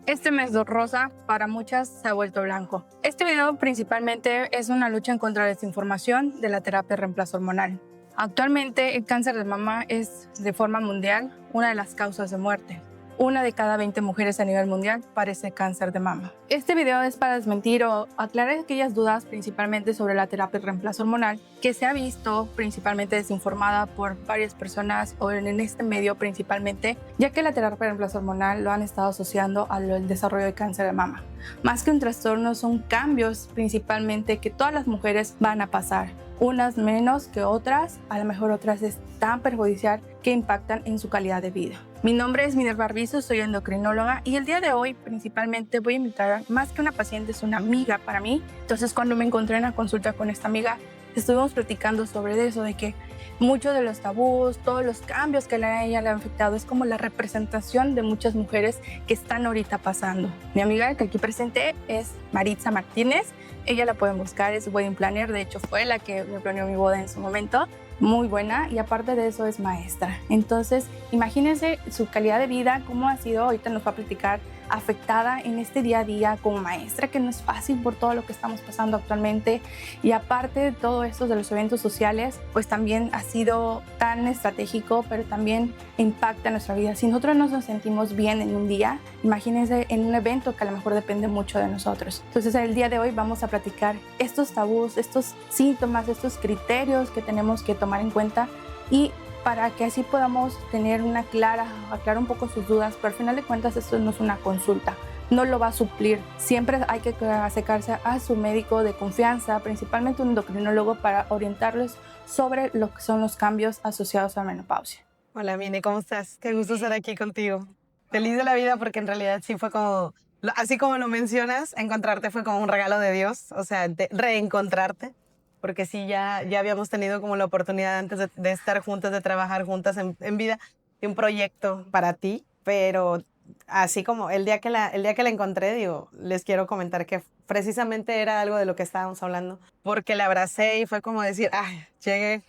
Este mes rosa para muchas se ha vuelto blanco. Este video principalmente es una lucha en contra de la desinformación de la terapia de reemplazo hormonal. Actualmente el cáncer de mama es de forma mundial una de las causas de muerte. Una de cada 20 mujeres a nivel mundial padece cáncer de mama. Este video es para desmentir o aclarar aquellas dudas principalmente sobre la terapia de reemplazo hormonal que se ha visto principalmente desinformada por varias personas o en este medio principalmente, ya que la terapia de reemplazo hormonal lo han estado asociando al desarrollo de cáncer de mama. Más que un trastorno, son cambios principalmente que todas las mujeres van a pasar. Unas menos que otras, a lo mejor otras es tan perjudicial que impactan en su calidad de vida. Mi nombre es Minerva Arbizu, soy endocrinóloga y el día de hoy principalmente voy a invitar, más que una paciente, es una amiga para mí. Entonces cuando me encontré en la consulta con esta amiga, estuvimos platicando sobre eso, de que muchos de los tabús, todos los cambios que a ella le han afectado, es como la representación de muchas mujeres que están ahorita pasando. Mi amiga que aquí presente es Maritza Martínez. Ella la pueden buscar, es wedding planner, de hecho fue la que me planeó mi boda en su momento. Muy buena y aparte de eso es maestra. Entonces, imagínense su calidad de vida, cómo ha sido, ahorita nos va a platicar, afectada en este día a día como maestra, que no es fácil por todo lo que estamos pasando actualmente. Y aparte de todo esto de los eventos sociales, pues también ha sido tan estratégico, pero también impacta nuestra vida. Si nosotros no nos sentimos bien en un día, imagínense en un evento que a lo mejor depende mucho de nosotros. Entonces, el día de hoy vamos a platicar estos tabús, estos síntomas, estos criterios que tenemos que tomar en cuenta y para que así podamos tener aclarar un poco sus dudas, pero al final de cuentas esto no es una consulta, no lo va a suplir. Siempre hay que acercarse a su médico de confianza, principalmente un endocrinólogo, para orientarles sobre lo que son los cambios asociados a la menopausia. Hola, Mine, ¿cómo estás? Qué gusto estar aquí contigo. Feliz de la vida porque en realidad sí fue como, así como lo mencionas, encontrarte fue como un regalo de Dios, o sea, reencontrarte, porque sí, ya habíamos tenido como la oportunidad antes de estar juntas, de trabajar juntas en vida, de un proyecto para ti, pero así como el día que la encontré, digo, les quiero comentar que precisamente era algo de lo que estábamos hablando, porque la abracé y fue como decir, ay, llegué,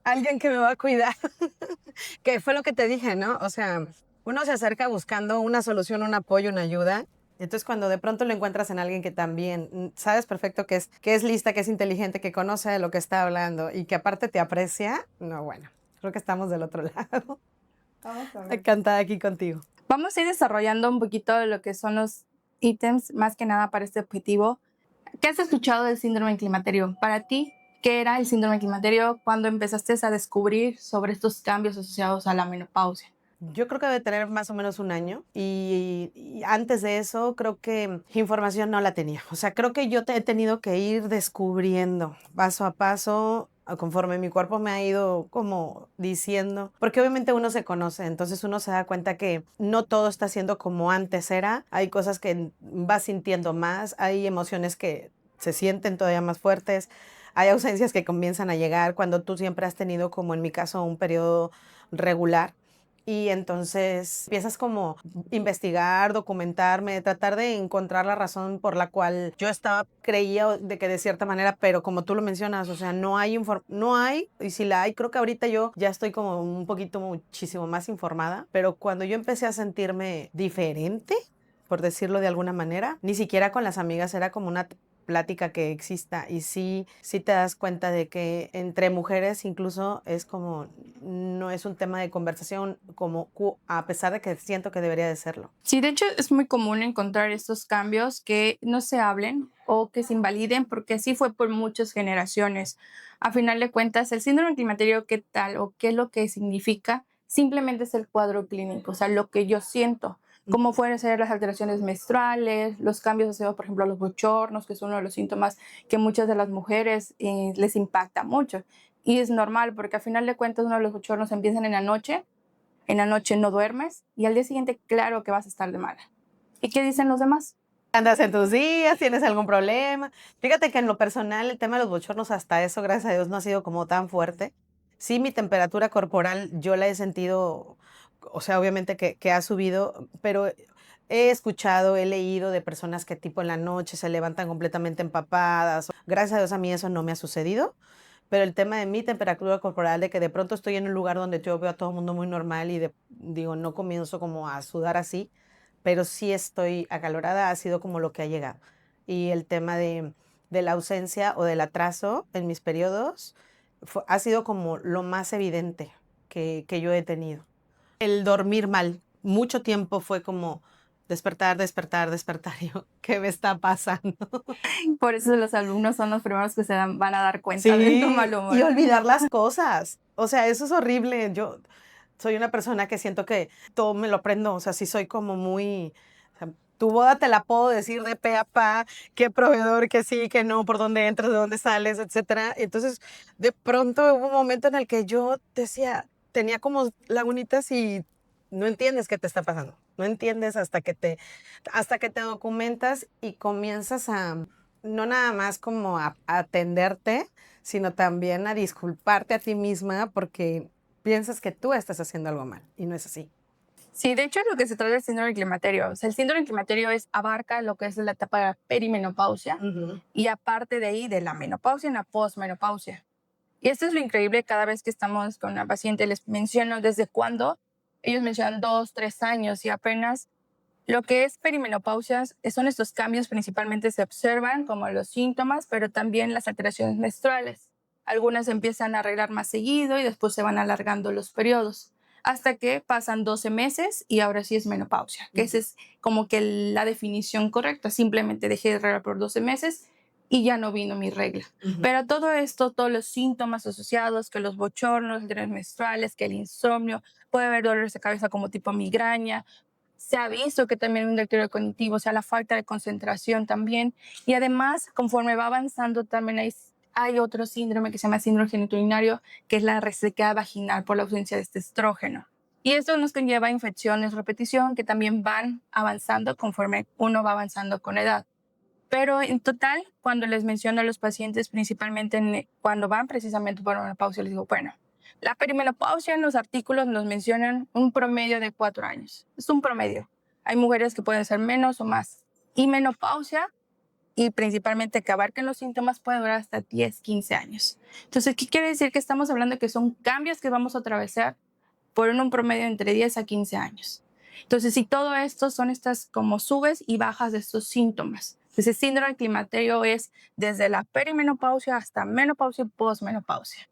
alguien que me va a cuidar. Que fue lo que te dije, ¿no? O sea, uno se acerca buscando una solución, un apoyo, una ayuda. Entonces, cuando de pronto lo encuentras en alguien que también sabes perfecto que es lista, que es inteligente, que conoce de lo que está hablando y que aparte te aprecia, no, bueno, creo que estamos del otro lado. Vamos a ver. Encantada aquí contigo. Vamos a ir desarrollando un poquito de lo que son los ítems, más que nada para este objetivo. ¿Qué has escuchado del síndrome del climaterio? Para ti, ¿qué era el síndrome del climaterio cuando empezaste a descubrir sobre estos cambios asociados a la menopausia? Yo creo que debe tener más o menos un año y antes de eso creo que información no la tenía. O sea, creo que yo he tenido que ir descubriendo paso a paso conforme mi cuerpo me ha ido como diciendo, porque obviamente uno se conoce, entonces uno se da cuenta que no todo está siendo como antes era, hay cosas que vas sintiendo más, hay emociones que se sienten todavía más fuertes, hay ausencias que comienzan a llegar cuando tú siempre has tenido, como en mi caso, un periodo regular. Y entonces empiezas como investigar, documentarme, tratar de encontrar la razón por la cual yo creía de que de cierta manera, pero como tú lo mencionas, o sea, no hay, y si la hay, creo que ahorita yo ya estoy como un poquito muchísimo más informada, pero cuando yo empecé a sentirme diferente, por decirlo de alguna manera, ni siquiera con las amigas era como una plática que exista y sí te das cuenta de que entre mujeres incluso es como, no es un tema de conversación como a pesar de que siento que debería de serlo. Sí, de hecho es muy común encontrar estos cambios que no se hablen o que se invaliden porque así fue por muchas generaciones. A final de cuentas, el síndrome del climaterio, ¿qué tal o qué es lo que significa? Simplemente es el cuadro clínico, o sea, lo que yo siento, como pueden ser las alteraciones menstruales, los cambios asociados, por ejemplo, a los bochornos, que es uno de los síntomas que muchas de las mujeres les impacta mucho. Y es normal porque a final de cuentas uno de los bochornos empiezan en la noche no duermes y al día siguiente claro que vas a estar de mala. ¿Y qué dicen los demás? ¿Andas en tus días? ¿Tienes algún problema? Fíjate que en lo personal el tema de los bochornos hasta eso, gracias a Dios, no ha sido como tan fuerte. Sí, mi temperatura corporal yo la he sentido, o sea, obviamente que ha subido, pero he escuchado, he leído de personas que tipo en la noche se levantan completamente empapadas. Gracias a Dios a mí eso no me ha sucedido, pero el tema de mi temperatura corporal, de que de pronto estoy en un lugar donde yo veo a todo el mundo muy normal y digo, no comienzo como a sudar así, pero sí estoy acalorada, ha sido como lo que ha llegado. Y el tema de la ausencia o del atraso en mis periodos ha sido como lo más evidente que yo he tenido. El dormir mal, mucho tiempo fue como despertar, despertar, despertar. Y yo, ¿qué me está pasando? Por eso los alumnos son los primeros que van a dar cuenta de tu mal Sí, y humor. olvidar las cosas. O sea, eso es horrible. Yo soy una persona que siento que todo me lo aprendo. O sea, sí soy como muy... o sea, tu boda te la puedo decir de pe a pa, qué proveedor, que sí, que no, por dónde entras, de dónde sales, etcétera. Entonces, de pronto hubo un momento en el que yo decía, tenía como lagunitas y no entiendes qué te está pasando. No entiendes hasta que te documentas y comienzas a no nada más como a atenderte, sino también a disculparte a ti misma porque piensas que tú estás haciendo algo mal y no es así. Sí, de hecho es lo que se trata del síndrome del climaterio. O sea, el síndrome del climaterio abarca lo que es la etapa de la perimenopausia y aparte de ahí de la menopausia y la posmenopausia. Y esto es lo increíble cada vez que estamos con una paciente, les menciono desde cuándo. Ellos mencionan 2, 3 años y apenas lo que es perimenopausia son estos cambios principalmente se observan como los síntomas, pero también las alteraciones menstruales. Algunas empiezan a arreglar más seguido y después se van alargando los periodos hasta que pasan 12 meses y ahora sí es menopausia, que esa es como que la definición correcta. Simplemente dejé de arreglar por 12 meses y ya no vino mi regla. Pero todo esto, todos los síntomas asociados, que los bochornos, los menstruales, que el insomnio, puede haber dolores de cabeza como tipo migraña, se ha visto que también un deterioro cognitivo, o sea, la falta de concentración también. Y además, conforme va avanzando, también hay otro síndrome que se llama síndrome genitourinario, que es la resequedad vaginal por la ausencia de este estrógeno. Y esto nos conlleva infecciones, repetición, que también van avanzando conforme uno va avanzando con edad. Pero en total, cuando les menciono a los pacientes, principalmente cuando van precisamente por menopausia, les digo, bueno, la perimenopausia en los artículos nos mencionan un promedio de 4 años. Es un promedio. Hay mujeres que pueden ser menos o más. Y menopausia, y principalmente que abarquen los síntomas, puede durar hasta 10, 15 años. Entonces, ¿qué quiere decir? Que estamos hablando de que son cambios que vamos a atravesar por un promedio entre 10 a 15 años. Entonces, si todo esto son estas como subes y bajas de estos síntomas. Ese síndrome del climaterio es desde la perimenopausia hasta menopausia y posmenopausia.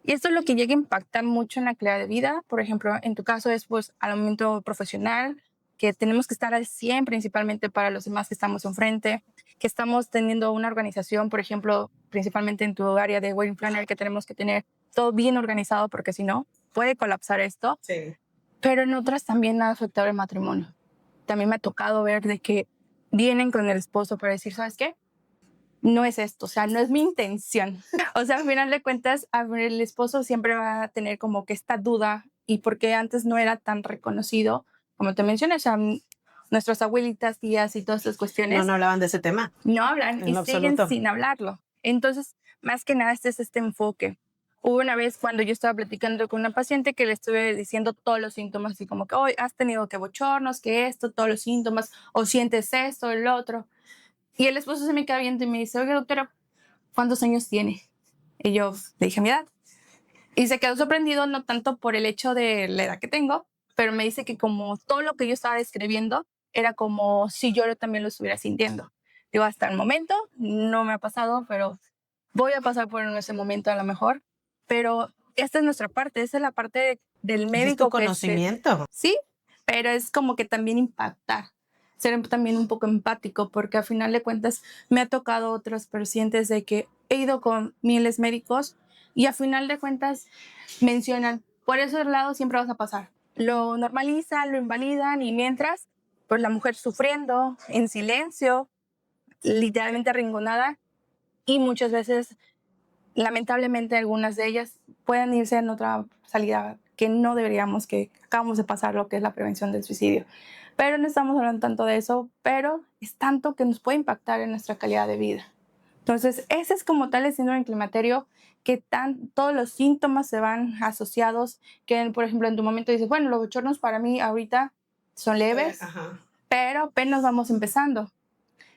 Y esto es lo que llega a impactar mucho en la calidad de vida. Por ejemplo, en tu caso es pues al momento profesional, que tenemos que estar al 100 principalmente para los demás que estamos enfrente, que estamos teniendo una organización, por ejemplo, principalmente en tu área de wedding planner, que tenemos que tener todo bien organizado porque si no, puede colapsar esto. Sí. Pero en otras también ha afectado el matrimonio. También me ha tocado ver de que vienen con el esposo para decir, ¿sabes qué? No es esto, o sea, no es mi intención. O sea, al final de cuentas, el esposo siempre va a tener como que esta duda y porque antes no era tan reconocido, como te mencioné, o sea, nuestras abuelitas, tías y todas estas No, cuestiones no hablaban de ese tema no hablan en y lo siguen absoluto. sin hablarlo. Entonces, más que nada, este es este enfoque. Hubo una vez cuando yo estaba platicando con una paciente que le estuve diciendo todos los síntomas, así como que hoy has tenido que bochornos, que esto, todos los síntomas, o sientes esto, el otro. Y el esposo se me queda viendo y me dice, oye, doctora, ¿cuántos años tiene? Y yo le dije mi edad. Y se quedó sorprendido, no tanto por el hecho de la edad que tengo, pero me dice que como todo lo que yo estaba describiendo era como si yo también lo estuviera sintiendo. Digo, hasta el momento no me ha pasado, pero voy a pasar por ese momento a lo mejor. Pero esta es nuestra parte, esa es la parte del Ese es tu médico que se... conocimiento. Sí, pero es como que también impactar, ser también un poco empático, porque al final de cuentas me ha tocado otros pacientes de que he ido con miles médicos y a final de cuentas mencionan, por esos lados siempre vas a pasar. Lo normalizan, lo invalidan y mientras, pues la mujer sufriendo en silencio, literalmente arrinconada y muchas veces, lamentablemente, algunas de ellas pueden irse en otra salida que no deberíamos, que acabamos de pasar lo que es la prevención del suicidio. Pero no estamos hablando tanto de eso, pero es tanto que nos puede impactar en nuestra calidad de vida. Entonces, ese es como tal el síndrome del climaterio, que todos los síntomas se van asociados, que por ejemplo en tu momento dices, bueno, los bochornos para mí ahorita son leves, pero apenas vamos empezando.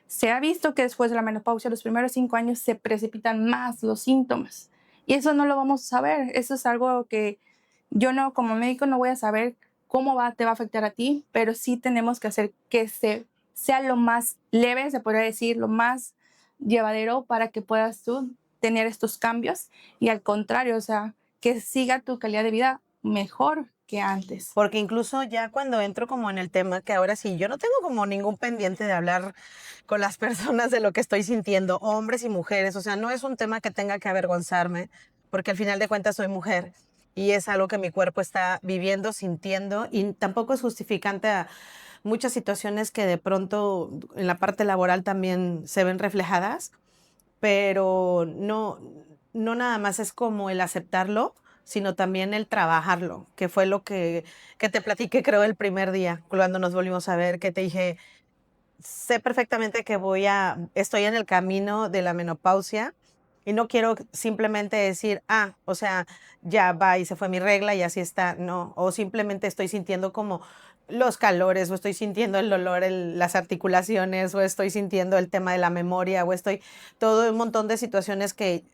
Se ha visto que después de la menopausia, los primeros 5 años se precipitan más los síntomas. Y eso no lo vamos a saber. Eso es algo que yo no, como médico, no voy a saber cómo te va a afectar a ti, pero sí tenemos que hacer que sea lo más leve, se podría decir, lo más llevadero para que puedas tú tener estos cambios y al contrario, o sea, que siga tu calidad de vida mejor que antes. Porque incluso ya cuando entro como en el tema, que ahora sí, yo no tengo como ningún pendiente de hablar con las personas de lo que estoy sintiendo, hombres y mujeres, o sea, no es un tema que tenga que avergonzarme, porque al final de cuentas soy mujer y es algo que mi cuerpo está viviendo, sintiendo, y tampoco es justificante a muchas situaciones que de pronto en la parte laboral también se ven reflejadas, pero no nada más es como el aceptarlo, sino también el trabajarlo, que fue lo que te platiqué, creo, el primer día, cuando nos volvimos a ver, que te dije, sé perfectamente que estoy en el camino de la menopausia y no quiero simplemente decir, o sea, ya va y se fue mi regla y así está, no, o simplemente estoy sintiendo como los calores, o estoy sintiendo el dolor en las articulaciones, o estoy sintiendo el tema de la memoria, o estoy todo un montón de situaciones que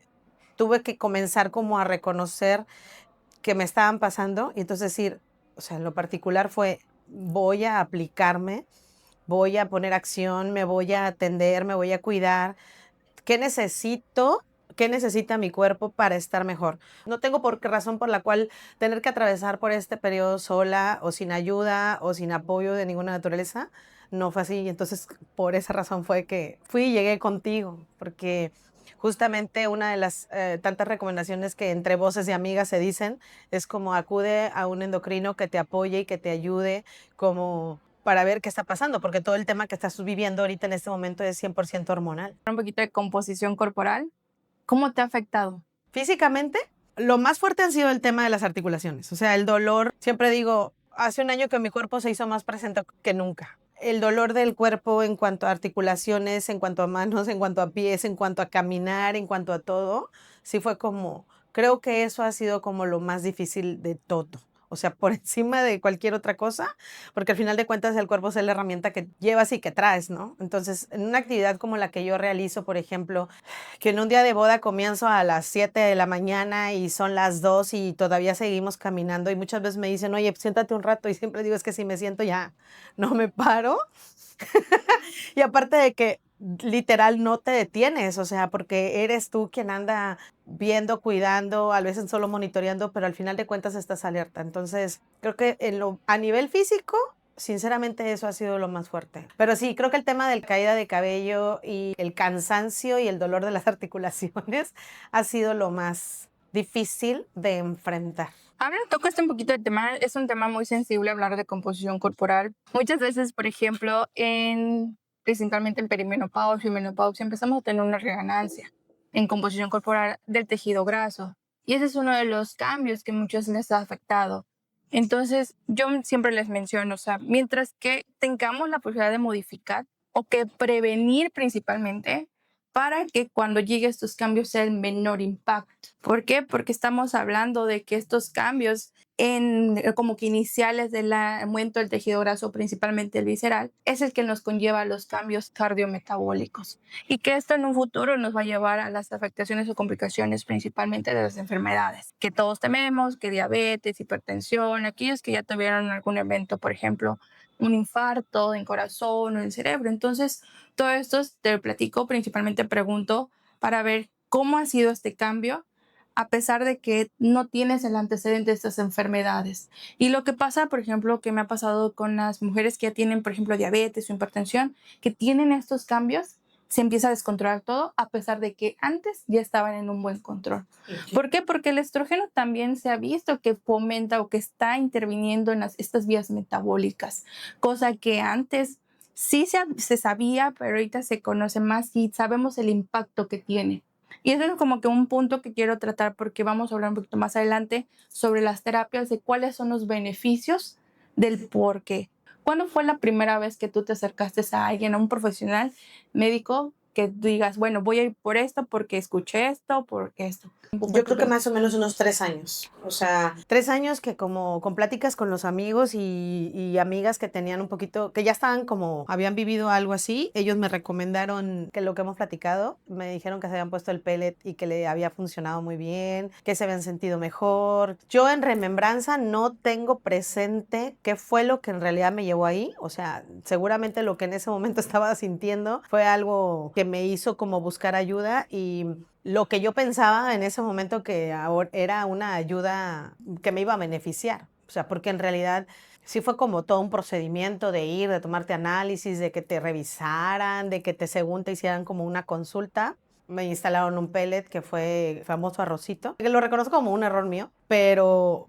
tuve que comenzar como a reconocer que me estaban pasando y entonces decir, o sea, en lo particular fue, voy a aplicarme, voy a poner acción, me voy a atender, me voy a cuidar. ¿Qué necesito? ¿Qué necesita mi cuerpo para estar mejor? No tengo por qué razón por la cual tener que atravesar por este periodo sola o sin ayuda o sin apoyo de ninguna naturaleza. No fue así. Y entonces, por esa razón fue que fui y llegué contigo, porque justamente una de las tantas recomendaciones que entre voces de amigas se dicen es como acude a un endocrino que te apoye y que te ayude como para ver qué está pasando, porque todo el tema que estás viviendo ahorita en este momento es 100% hormonal. Un poquito de composición corporal, ¿cómo te ha afectado? Físicamente, lo más fuerte ha sido el tema de las articulaciones. O sea, el dolor, siempre digo, hace un año que mi cuerpo se hizo más presente que nunca. El dolor del cuerpo en cuanto a articulaciones, en cuanto a manos, en cuanto a pies, en cuanto a caminar, en cuanto a todo, sí fue como, creo que eso ha sido como lo más difícil de todo. O sea, por encima de cualquier otra cosa, porque al final de cuentas el cuerpo es la herramienta que llevas y que traes, ¿no? Entonces, en una actividad como la que yo realizo, por ejemplo, que en un día de boda comienzo a las 7 de la mañana y son las 2 y todavía seguimos caminando y muchas veces me dicen, oye, siéntate un rato y siempre digo, es que si me siento ya no me paro. Y aparte de que literal no te detienes, o sea, porque eres tú quien anda viendo, cuidando, a veces solo monitoreando, pero al final de cuentas estás alerta. Entonces, creo que a nivel físico, sinceramente eso ha sido lo más fuerte. Pero sí, creo que el tema de la caída de cabello y el cansancio y el dolor de las articulaciones ha sido lo más difícil de enfrentar. Ahora tocaste un poquito de tema, es un tema muy sensible hablar de composición corporal. Muchas veces, por ejemplo, principalmente en perimenopausia y menopausia, empezamos a tener una reganancia en composición corporal del tejido graso. Y ese es uno de los cambios que muchos les ha afectado. Entonces, yo siempre les menciono, o sea, mientras que tengamos la posibilidad de modificar o que prevenir principalmente, para que cuando lleguen estos cambios sea el menor impacto. ¿Por qué? Porque estamos hablando de que estos cambios como que iniciales del aumento del tejido graso, principalmente el visceral, es el que nos conlleva a los cambios cardiometabólicos y que esto en un futuro nos va a llevar a las afectaciones o complicaciones principalmente de las enfermedades que todos tememos, que diabetes, hipertensión, aquellos que ya tuvieron algún evento, por ejemplo, un infarto en corazón o en el cerebro. Entonces, todo esto te lo platico, principalmente pregunto para ver cómo ha sido este cambio a pesar de que no tienes el antecedente de estas enfermedades. Y lo que pasa, por ejemplo, que me ha pasado con las mujeres que ya tienen, por ejemplo, diabetes o hipertensión, que tienen estos cambios, se empieza a descontrolar todo a pesar de que antes ya estaban en un buen control. ¿Por qué? Porque el estrógeno también se ha visto que fomenta o que está interviniendo en estas vías metabólicas, cosa que antes sí se sabía, pero ahorita se conoce más y sabemos el impacto que tiene. Y eso es como que un punto que quiero tratar porque vamos a hablar un poquito más adelante sobre las terapias, de cuáles son los beneficios del por qué. ¿Cuándo fue la primera vez que tú te acercaste a alguien, a un profesional médico, que tú digas, bueno, voy a ir por esto, porque escuché esto, porque esto. Yo creo que más o menos unos 3 años. O sea, 3 años que como con pláticas con los amigos y amigas que tenían un poquito, que ya estaban como, habían vivido algo así, ellos me recomendaron que lo que hemos platicado, me dijeron que se habían puesto el pellet y que le había funcionado muy bien, que se habían sentido mejor. Yo en remembranza no tengo presente qué fue lo que en realidad me llevó ahí. O sea, seguramente lo que en ese momento estaba sintiendo fue algo que me hizo como buscar ayuda y lo que yo pensaba en ese momento que era una ayuda que me iba a beneficiar. O sea, porque en realidad sí fue como todo un procedimiento de ir, de tomarte análisis, de que te revisaran, de que según te hicieran como una consulta. Me instalaron un pellet que fue famoso arrocito, que lo reconozco como un error mío, pero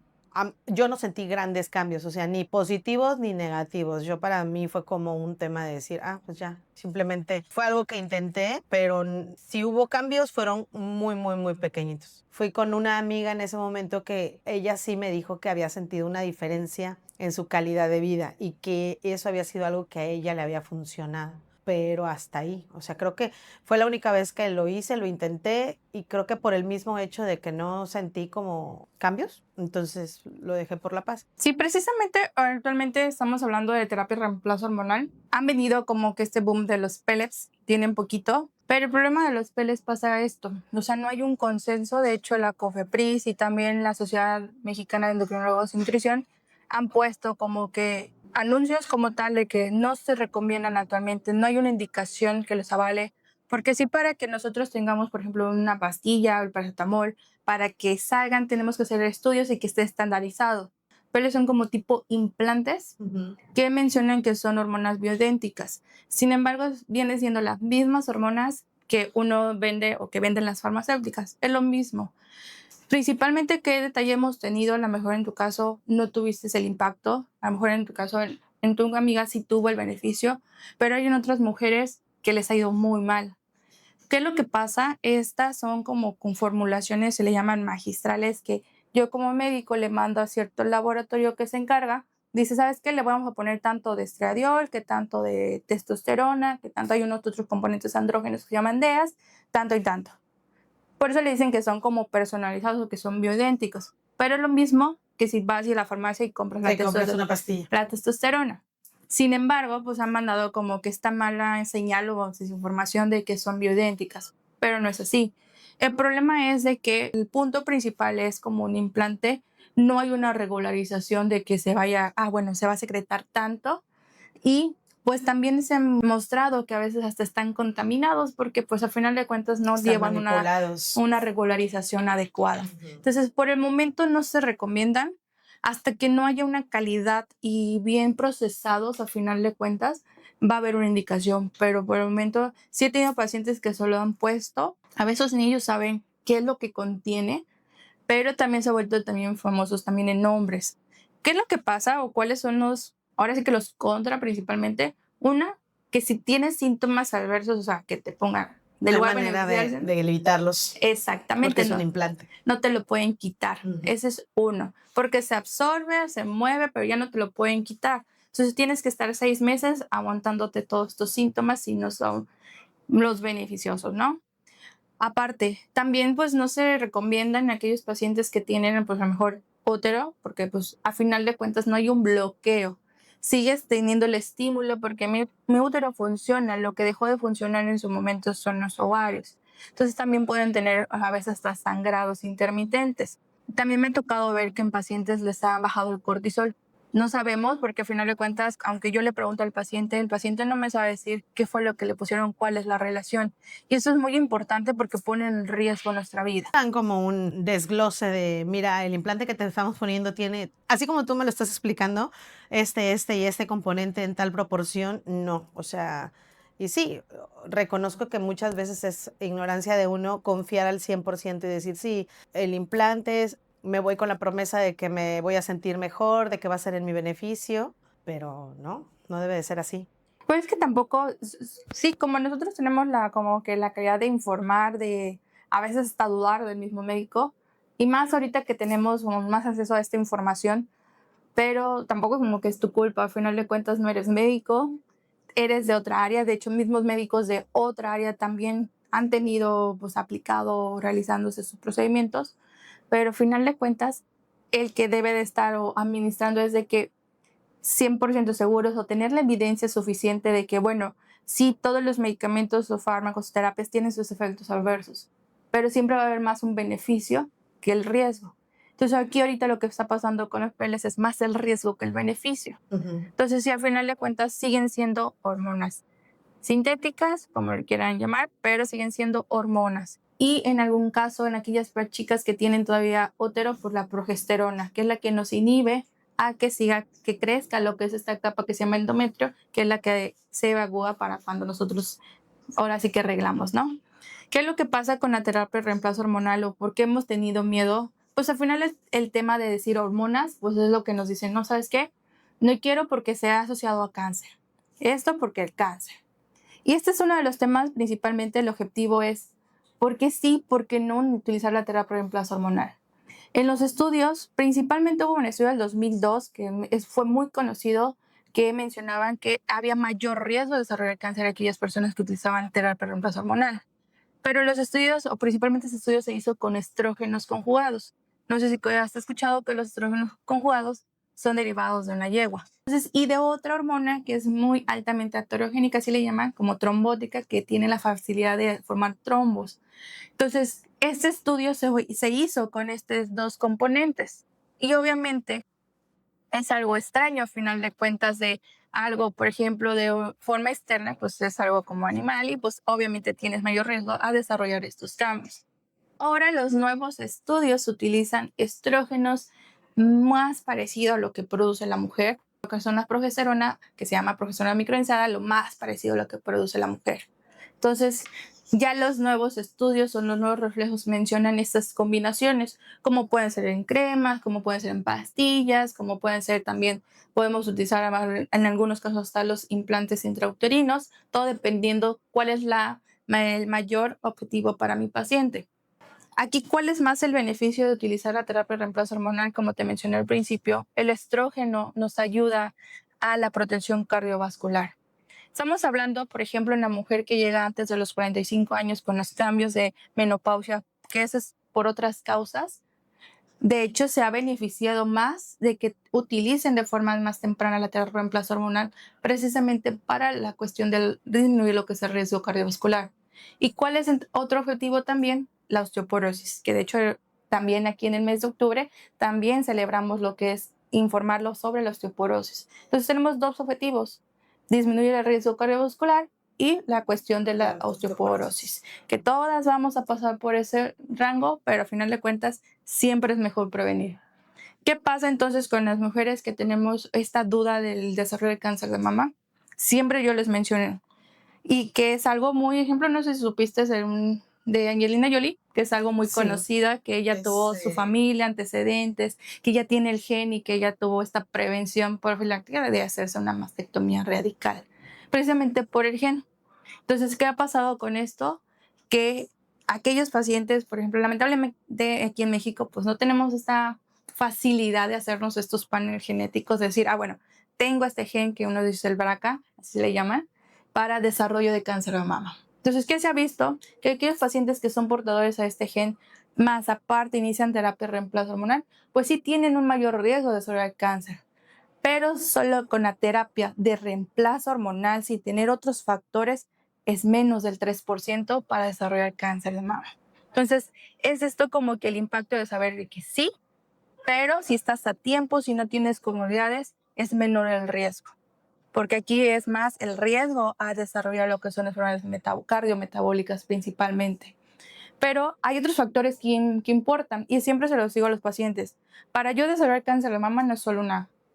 yo no sentí grandes cambios, o sea, ni positivos ni negativos. Yo para mí fue como un tema de decir, pues ya, simplemente fue algo que intenté, pero si hubo cambios fueron muy, muy, muy pequeñitos. Fui con una amiga en ese momento que ella sí me dijo que había sentido una diferencia en su calidad de vida y que eso había sido algo que a ella le había funcionado, pero hasta ahí. O sea, creo que fue la única vez que lo hice, lo intenté y creo que por el mismo hecho de que no sentí como cambios, entonces lo dejé por la paz. Sí, precisamente actualmente estamos hablando de terapia de reemplazo hormonal. Han venido como que este boom de los pellets, tienen poquito, pero el problema de los pellets pasa esto, o sea, no hay un consenso. De hecho, la COFEPRIS y también la Sociedad Mexicana de Endocrinólogos y Nutrición han puesto como que anuncios como tal de que no se recomiendan actualmente, no hay una indicación que los avale, porque sí, para que nosotros tengamos, por ejemplo, una pastilla o el paracetamol, para que salgan tenemos que hacer estudios y que esté estandarizado. Pero son como tipo implantes que mencionan que son hormonas bioidénticas. Sin embargo, vienen siendo las mismas hormonas que uno vende o que venden las farmacéuticas. Es lo mismo. Principalmente, ¿qué detalle hemos tenido? A lo mejor en tu caso no tuviste el impacto, a lo mejor en tu caso, en tu amiga sí tuvo el beneficio, pero hay en otras mujeres que les ha ido muy mal. ¿Qué es lo que pasa? Estas son como con formulaciones, se le llaman magistrales, que yo como médico le mando a cierto laboratorio que se encarga. Dice, ¿sabes qué? Le vamos a poner tanto de estradiol, que tanto de testosterona, que tanto hay unos otros componentes andrógenos que se llaman DEAs, tanto y tanto. Por eso le dicen que son como personalizados o que son bioidénticos. Pero es lo mismo que si vas a la farmacia y compras una pastilla. la testosterona. Sin embargo, pues han mandado como que esta mala señal o desinformación de que son bioidénticas, pero no es así. El problema es de que el punto principal es como un implante, no hay una regularización de que se vaya, bueno, se va a secretar tanto, y pues también se han mostrado que a veces hasta están contaminados porque pues al final de cuentas no Están llevan manipulados. una regularización adecuada. Entonces, por el momento no se recomiendan hasta que no haya una calidad y bien procesados. A final de cuentas va a haber una indicación, pero por el momento sí he tenido pacientes que solo han puesto. A veces ni ellos saben qué es lo que contiene, pero también se ha vuelto también famosos también en hombres. ¿Qué es lo que pasa o cuáles son ahora sí que los contra principalmente? Una, que si tienes síntomas adversos, o sea, que te pongan de lugar manera de evitarlos. Exactamente. Porque es un implante. No te lo pueden quitar. Ese es uno. Porque se absorbe, se mueve, pero ya no te lo pueden quitar. Entonces tienes que estar 6 meses aguantándote todos estos síntomas si no son los beneficiosos, ¿no? Aparte, también pues no se recomiendan a aquellos pacientes que tienen pues a lo mejor útero, porque pues a final de cuentas no hay un bloqueo. Sigues teniendo el estímulo porque mi útero funciona, lo que dejó de funcionar en su momento son los ovarios. Entonces también pueden tener a veces hasta sangrados intermitentes. También me ha tocado ver que en pacientes les ha bajado el cortisol. No sabemos porque al final de cuentas, aunque yo le pregunto al paciente, el paciente no me sabe decir qué fue lo que le pusieron, cuál es la relación. Y eso es muy importante porque pone en riesgo nuestra vida. Dan como un desglose de, mira, el implante que te estamos poniendo tiene, así como tú me lo estás explicando, este y este componente en tal proporción, no, o sea, y sí, reconozco que muchas veces es ignorancia de uno confiar al 100% y decir, sí, el implante es, me voy con la promesa de que me voy a sentir mejor, de que va a ser en mi beneficio, pero no debe de ser así. Pues es que tampoco, sí, como nosotros tenemos como que la calidad de informar, de a veces hasta dudar del mismo médico, y más ahorita que tenemos más acceso a esta información, pero tampoco como que es tu culpa, al final de cuentas no eres médico, eres de otra área. De hecho, mismos médicos de otra área también han tenido, pues, aplicado, realizándose sus procedimientos, pero al final de cuentas, el que debe de estar o administrando es de que 100% seguros o tener la evidencia suficiente de que, bueno, sí, todos los medicamentos o fármacos o terapias tienen sus efectos adversos, pero siempre va a haber más un beneficio que el riesgo. Entonces, aquí ahorita lo que está pasando con los PLs es más el riesgo que el beneficio. Entonces, si al final de cuentas siguen siendo hormonas sintéticas, como lo quieran llamar, pero siguen siendo hormonas. Y en algún caso, en aquellas chicas que tienen todavía útero, pues la progesterona, que es la que nos inhibe a que siga, que crezca lo que es esta capa que se llama endometrio, que es la que se evacúa para cuando nosotros ahora sí que arreglamos, ¿no? ¿Qué es lo que pasa con la terapia de reemplazo hormonal o por qué hemos tenido miedo? Pues al final es el tema de decir hormonas, pues es lo que nos dicen, no, ¿sabes qué? No quiero porque sea asociado a cáncer. Esto porque el cáncer. Y este es uno de los temas, principalmente el objetivo es ¿por qué sí, por qué no utilizar la terapia de reemplazo hormonal? En los estudios, principalmente hubo un estudio del 2002 que fue muy conocido, que mencionaban que había mayor riesgo de desarrollar cáncer a aquellas personas que utilizaban terapia de reemplazo hormonal. Pero los estudios, o principalmente ese estudio se hizo con estrógenos conjugados. No sé si has escuchado que los estrógenos conjugados son derivados de una yegua. Entonces, y de otra hormona que es muy altamente aterogénica, así le llaman, como trombótica, que tiene la facilidad de formar trombos. Entonces, este estudio se hizo con estos dos componentes. Y obviamente es algo extraño, a final de cuentas, de algo, por ejemplo, de forma externa, pues es algo como animal y pues obviamente tienes mayor riesgo a desarrollar estos cambios. Ahora los nuevos estudios utilizan estrógenos más parecido a lo que produce la mujer, lo que son la progesterona, que se llama progesterona microenzada, lo más parecido a lo que produce la mujer. Entonces, ya los nuevos estudios o los nuevos reflejos mencionan estas combinaciones, como pueden ser en cremas, como pueden ser en pastillas, como pueden ser también, podemos utilizar en algunos casos hasta los implantes intrauterinos, todo dependiendo cuál es el mayor objetivo para mi paciente. Aquí, ¿cuál es más el beneficio de utilizar la terapia de reemplazo hormonal? Como te mencioné al principio, el estrógeno nos ayuda a la protección cardiovascular. Estamos hablando, por ejemplo, en la mujer que llega antes de los 45 años con los cambios de menopausia, que eso es por otras causas. De hecho, se ha beneficiado más de que utilicen de forma más temprana la terapia de reemplazo hormonal, precisamente para la cuestión de disminuir lo que es el riesgo cardiovascular. ¿Y cuál es otro objetivo también? La osteoporosis, que de hecho también aquí en el mes de octubre también celebramos lo que es informarlos sobre la osteoporosis. Entonces tenemos dos objetivos: disminuir el riesgo cardiovascular y la cuestión de la osteoporosis, que todas vamos a pasar por ese rango, pero al final de cuentas siempre es mejor prevenir. ¿Qué pasa entonces con las mujeres que tenemos esta duda del desarrollo de cáncer de mama? Siempre yo les menciono, y que es algo muy, ejemplo, no sé si supiste de Angelina Jolie, que es algo muy conocida, que ella tuvo su familia, antecedentes, que ella tiene el gen y que ella tuvo esta prevención profiláctica de hacerse una mastectomía radical, precisamente por el gen. Entonces, ¿qué ha pasado con esto? Que aquellos pacientes, por ejemplo, lamentablemente aquí en México, pues no tenemos esta facilidad de hacernos estos paneles genéticos, de decir, bueno, tengo este gen que uno dice el BRCA, así le llaman, para desarrollo de cáncer de mama. Entonces, ¿qué se ha visto? Que aquellos pacientes que son portadores a este gen, más aparte inician terapia de reemplazo hormonal, pues sí tienen un mayor riesgo de desarrollar cáncer. Pero solo con la terapia de reemplazo hormonal, sin tener otros factores, es menos del 3% para desarrollar cáncer de mama. Entonces, es esto como que el impacto de saber que sí, pero si estás a tiempo, si no tienes comorbilidades, es menor el riesgo. Porque aquí es más el riesgo a desarrollar lo que son enfermedades cardiometabólicas principalmente. Pero hay otros factores que importan y siempre se los digo a los pacientes. Para yo desarrollar cáncer de mama no es solo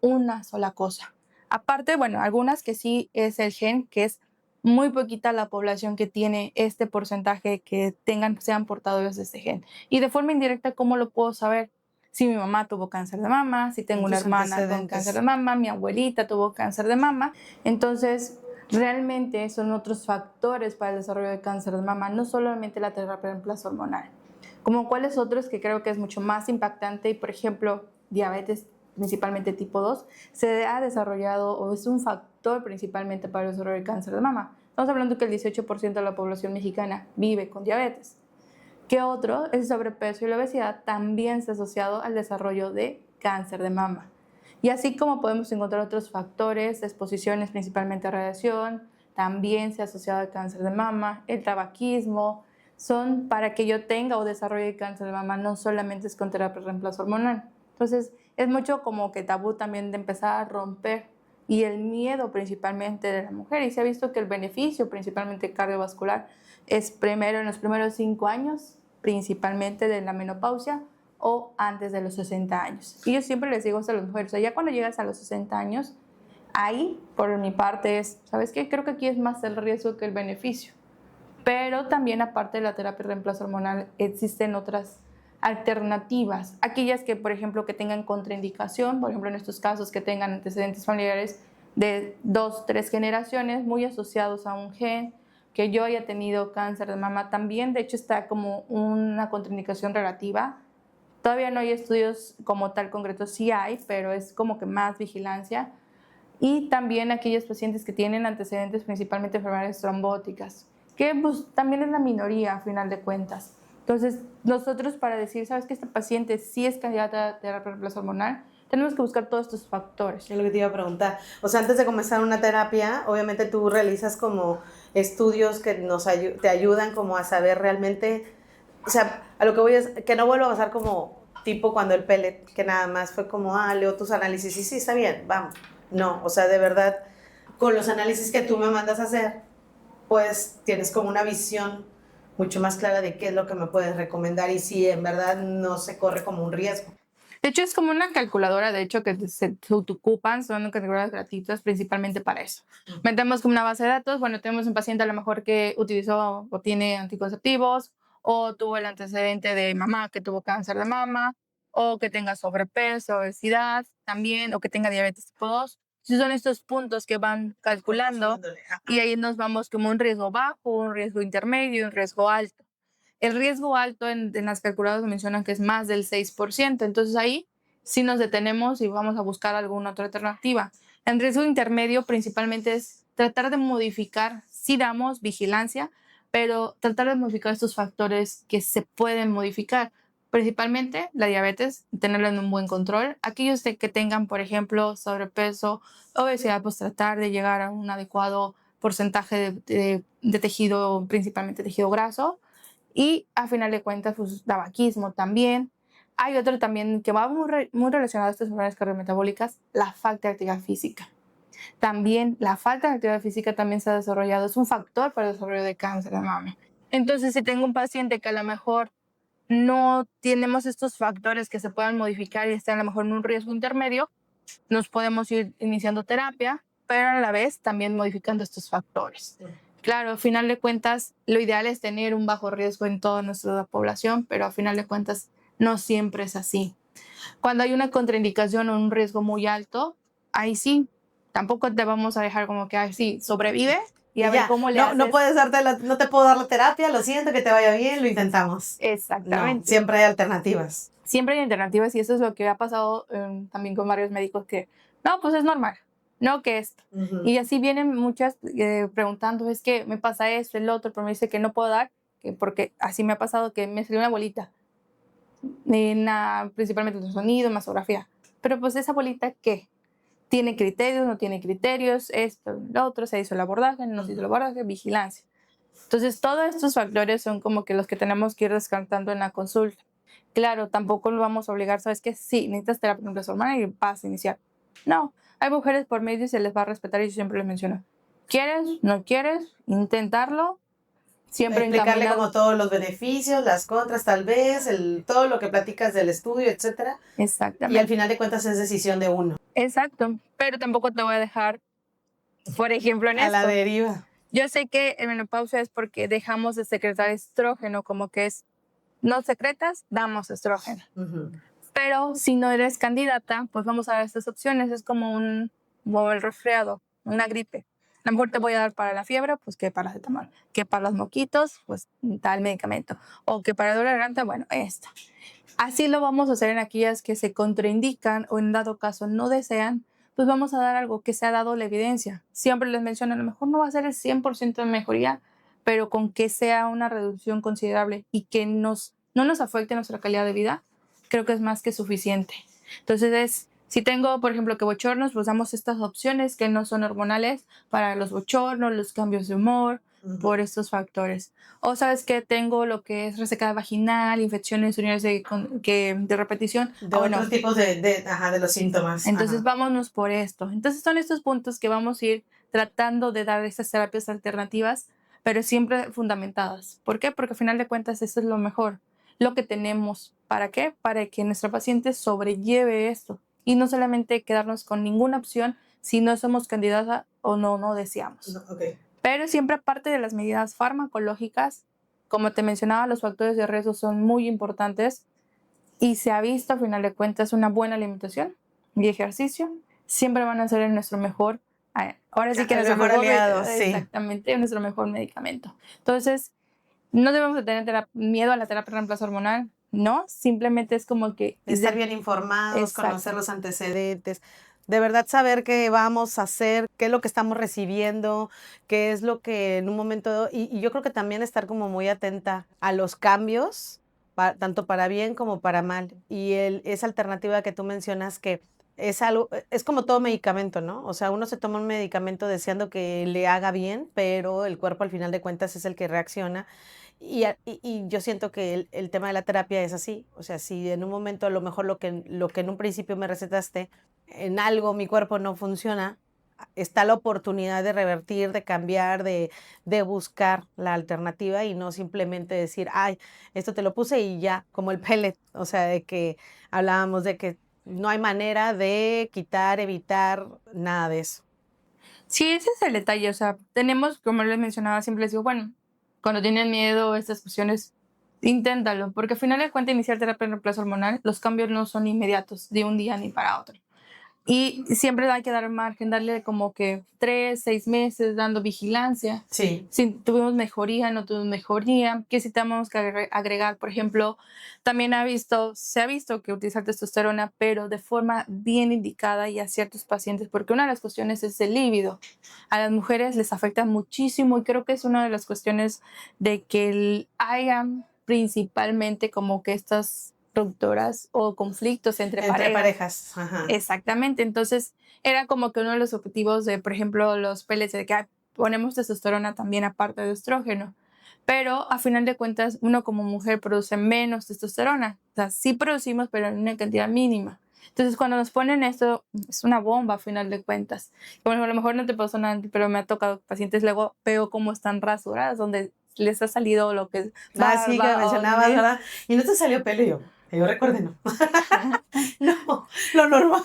una sola cosa. Aparte, bueno, algunas que sí es el gen, que es muy poquita la población que tiene este porcentaje que sean portadores de este gen. Y de forma indirecta, ¿cómo lo puedo saber? Si mi mamá tuvo cáncer de mama, si tengo una hermana con cáncer de mama, mi abuelita tuvo cáncer de mama. Entonces, realmente son otros factores para el desarrollo de cáncer de mama, no solamente la terapia de reemplazo hormonal. Como cuáles otros que creo que es mucho más impactante, y por ejemplo, diabetes principalmente tipo 2, se ha desarrollado o es un factor principalmente para el desarrollo del cáncer de mama. Estamos hablando que el 18% de la población mexicana vive con diabetes. ¿Qué otro? El sobrepeso y la obesidad también se ha asociado al desarrollo de cáncer de mama. Y así como podemos encontrar otros factores, exposiciones principalmente a radiación, también se ha asociado al cáncer de mama, el tabaquismo, son para que yo tenga o desarrolle cáncer de mama, no solamente es con terapia de reemplazo hormonal. Entonces, es mucho como que tabú también de empezar a romper y el miedo principalmente de la mujer. Y se ha visto que el beneficio principalmente cardiovascular es primero en los primeros 5 años, principalmente de la menopausia o antes de los 60 años. Y yo siempre les digo a las mujeres, o sea, ya cuando llegas a los 60 años, ahí por mi parte es, ¿sabes qué? Creo que aquí es más el riesgo que el beneficio. Pero también aparte de la terapia de reemplazo hormonal existen otras alternativas, aquellas que por ejemplo que tengan contraindicación, por ejemplo en estos casos que tengan antecedentes familiares de 2, 3 generaciones muy asociados a un gen, que yo haya tenido cáncer de mama también, de hecho está como una contraindicación relativa. Todavía no hay estudios como tal concretos, sí hay, pero es como que más vigilancia. Y también aquellos pacientes que tienen antecedentes principalmente enfermedades trombóticas, que pues, también es la minoría a final de cuentas. Entonces, nosotros para decir, ¿sabes que esta paciente sí es candidata a terapia de reemplazo hormonal? Tenemos que buscar todos estos factores. Es lo que te iba a preguntar. O sea, antes de comenzar una terapia, obviamente tú realizas como estudios que te ayudan como a saber realmente, o sea, a lo que voy es que no vuelva a pasar como tipo cuando el pellet, que nada más fue como, leo tus análisis y sí, está bien, vamos. No, o sea, de verdad, con los análisis que tú me mandas a hacer, pues tienes como una visión mucho más clara de qué es lo que me puedes recomendar y si en verdad no se corre como un riesgo. De hecho, es como una calculadora, de hecho, que se ocupan, son calculadoras gratuitas principalmente para eso. Metemos como una base de datos, bueno, tenemos un paciente a lo mejor que utilizó o tiene anticonceptivos, o tuvo el antecedente de mamá que tuvo cáncer de mama, o que tenga sobrepeso, obesidad también, o que tenga diabetes tipo 2. Entonces son estos puntos que van calculando y ahí nos vamos como un riesgo bajo, un riesgo intermedio y un riesgo alto. El riesgo alto en las calculadoras mencionan que es más del 6%, entonces ahí sí nos detenemos y vamos a buscar alguna otra alternativa. El riesgo intermedio principalmente es tratar de modificar, sí damos vigilancia, pero tratar de modificar estos factores que se pueden modificar, principalmente la diabetes, tenerla en un buen control. Aquellos que tengan, por ejemplo, sobrepeso, obesidad, pues tratar de llegar a un adecuado porcentaje de tejido, principalmente tejido graso. Y a final de cuentas, pues tabaquismo también. Hay otro también que va muy relacionado a estas enfermedades cardiometabólicas, la falta de actividad física. También la falta de actividad física también se ha desarrollado, es un factor para el desarrollo de cáncer de mama. Entonces, si tengo un paciente que a lo mejor no tenemos estos factores que se puedan modificar y está a lo mejor en un riesgo intermedio, nos podemos ir iniciando terapia, pero a la vez también modificando estos factores. Claro, al final de cuentas, lo ideal es tener un bajo riesgo en toda nuestra población, pero al final de cuentas no siempre es así. Cuando hay una contraindicación o un riesgo muy alto, ahí sí, tampoco te vamos a dejar como que, ay, sí, sobrevive y a ver cómo le haces. No puedes no te puedo dar la terapia, lo siento, que te vaya bien, lo intentamos. Exactamente. No, siempre hay alternativas. Siempre hay alternativas y eso es lo que ha pasado también con varios médicos que, no, pues es normal, no que esto. Y así vienen muchas preguntando, es que me pasa esto, el otro, pero me dice que no puedo dar, que porque así me ha pasado que me salió una bolita, principalmente ultrasonido, mastografía. Pero pues esa bolita, ¿qué? ¿Tiene criterios, no tiene criterios? Esto, lo otro, se hizo el abordaje, no se hizo el abordaje, vigilancia. Entonces, todos estos factores son como que los que tenemos que ir descartando en la consulta. Claro, tampoco lo vamos a obligar, ¿sabes qué? Sí, necesitas terapia de reemplazo hormonal y vas a iniciar. No, hay mujeres por medio y se les va a respetar y yo siempre les menciono. ¿Quieres? ¿No quieres? Intentarlo. Siempre explicarle encaminado. como todos los beneficios, las contras tal vez, todo lo que platicas del estudio, etcétera. Exactamente. Y al final de cuentas es decisión de uno. Exacto, pero tampoco te voy a dejar, por ejemplo, en a esto. la deriva. Yo sé que en menopausia es porque dejamos de secretar estrógeno, como que es, no secretas, damos estrógeno. Pero si no eres candidata, pues vamos a ver estas opciones. Es como el resfriado, una gripe. A lo mejor te voy a dar para la fiebre, pues que paracetamol. Que para los moquitos, pues tal medicamento. O que para el dolor de garganta, bueno, esto. Así lo vamos a hacer en aquellas que se contraindican o en dado caso no desean, pues vamos a dar algo que se ha dado la evidencia. Siempre les menciono, a lo mejor no va a ser el 100% de mejoría, pero con que sea una reducción considerable y que no nos afecte nuestra calidad de vida, creo que es más que suficiente. Entonces, si tengo, por ejemplo, que bochornos, pues damos estas opciones que no son hormonales para los bochornos, los cambios de humor, por estos factores. O sabes que tengo lo que es resecada vaginal, infecciones urinarias de repetición. De otros tipos de los síntomas. Entonces vámonos por esto. Entonces son estos puntos que vamos a ir tratando de dar estas terapias alternativas, pero siempre fundamentadas. ¿Por qué? Porque al final de cuentas eso es lo mejor, lo que tenemos. ¿Para qué? Para que nuestra paciente sobrelleve esto y no solamente quedarnos con ninguna opción si no somos candidata o no deseamos. Okay. Pero siempre aparte de las medidas farmacológicas, como te mencionaba, los factores de riesgo son muy importantes y se ha visto, a final de cuentas, una buena alimentación y ejercicio siempre van a ser en nuestro mejor, ahora sí que el nuestro mejor aliado, sí. Exactamente, nuestro mejor medicamento. Entonces, no debemos de tener miedo a la terapia de reemplazo hormonal, no, simplemente es como que estar bien informados, Exacto. conocer los antecedentes, de verdad saber qué vamos a hacer, qué es lo que estamos recibiendo, qué es lo que en un momento, y yo creo que también estar como muy atenta a los cambios, tanto para bien como para mal. Y esa alternativa que tú mencionas que es algo, es como todo medicamento, ¿no? O sea, uno se toma un medicamento deseando que le haga bien, pero el cuerpo al final de cuentas es el que reacciona. Y yo siento que el tema de la terapia es así. O sea, si en un momento a lo mejor lo que en un principio me recetaste, en algo mi cuerpo no funciona, está la oportunidad de revertir, de cambiar, de buscar la alternativa y no simplemente decir, ay, esto te lo puse y ya, como el pellet. O sea, de que hablábamos de que no hay manera de quitar, evitar, nada de eso. Sí, ese es el detalle, o sea, tenemos, como les mencionaba, siempre les digo, bueno, cuando tienen miedo a estas cuestiones, inténtalo, porque al final de cuentas iniciar terapia de reemplazo hormonal, los cambios no son inmediatos, de un día ni para otro. Y siempre hay que dar margen, darle como que 3, 6 meses dando vigilancia. Sí. Si tuvimos mejoría, no tuvimos mejoría, que si tenemos que agregar, por ejemplo, también se ha visto que utilizar testosterona, pero de forma bien indicada y a ciertos pacientes, porque una de las cuestiones es el líbido. A las mujeres les afecta muchísimo y creo que es una de las cuestiones de que haya principalmente como que estas rupturas o conflictos entre parejas. Ajá. Exactamente, entonces era como que uno de los objetivos de, por ejemplo, los pellets, de que ponemos testosterona también aparte de estrógeno, pero a final de cuentas uno como mujer produce menos testosterona, o sea, sí producimos, pero en una cantidad mínima. Entonces cuando nos ponen esto, es una bomba a final de cuentas. Bueno, a lo mejor no te pasó nada, pero me ha tocado pacientes, luego veo cómo están rasuradas, donde les ha salido lo que es barba. Sí, que me mencionabas, ¿verdad? Y no te salió pelo y yo recuerdo, no. No, lo normal.